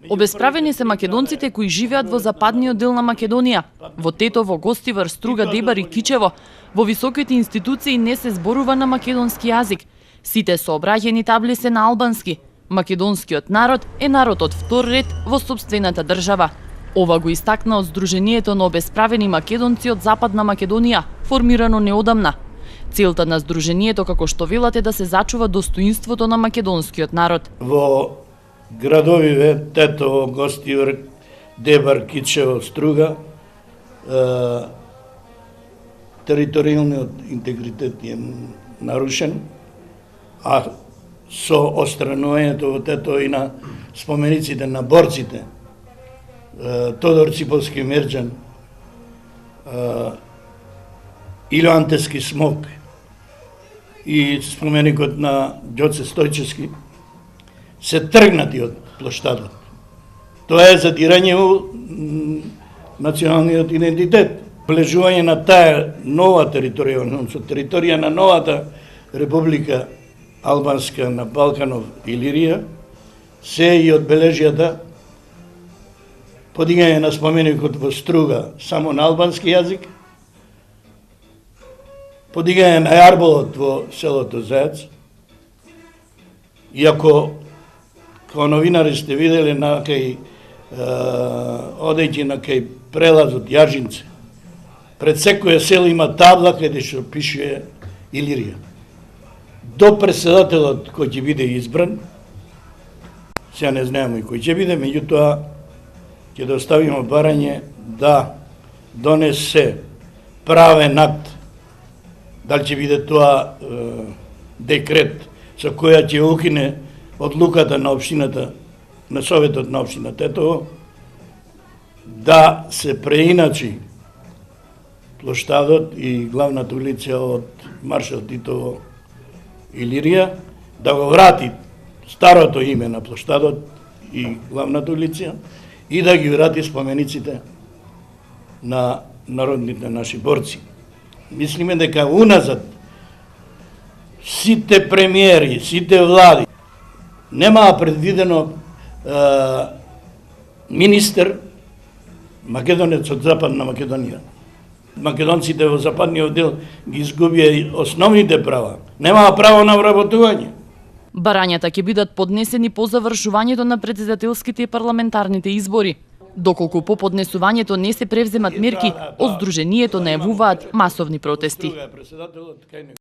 Обесправени се македонците кои живеат во западниот дел на Македонија, во Тетово, Гостивар, Струга, Дебар и Кичево. Во високите институции не се зборува на македонски јазик. Сите сообраќајни табли се на албански. Македонскиот народ е народ од втор ред во сопствената држава. Ова го истакна од Сдруженијето на обесправени македонци од Западна Македонија, формирано неодамна. Целта на Сдруженијето, како што велат, е да се зачува достоинството на македонскиот народ. Во градовиве Тетово, Гостивар, Дебар, Кичево, Струга, територијалниот интегритет е нарушен, а со остранувањето во Тетово и на спомениците на борците, Тодор Циполски Мерџан, Ило Антески Смок и споменикот на Ѓоце Стојчевски, се тргнати од плоштадот. Тоа е задирање во националниот идентитет. Влежување на таа нова територија, со територија на новата Република Албанска на Балканов и Илирија, се и одбележјата подигање на споменикот во Струга само на албански јазик, подигање на јарболот во селото Заец, иако као новинари сте видели на кај одејќи на кај прелазот Јажинце, пред секоја село има табла каде што пише Илирија. До председателот кој ќе биде избран, сега не знаеме кој ќе биде, меѓутоа ќе доставиме барање да донесе правен акт, дали ќе биде тоа декрет со која ќе укине одлуката на општината, на Советот на општина Тетово, да се преиначи плоштадот и главната улица од Маршал Титово Илирија, да го врати старото име на плоштадот и главната улица и да ги врати спомениците на народните наши борци. Мислиме дека уназад сите премиери, сите влади немаа предвидено министер македонец од Западна Македонија. Македонците во западниот дел ги изгубија основните права. Немаа право на вработување. Барањата ќе бидат поднесени по завршувањето на претседателските и парламентарните избори. Доколку по поднесувањето не се превземат мерки, од Сдруженијето најавуваат масовни протести.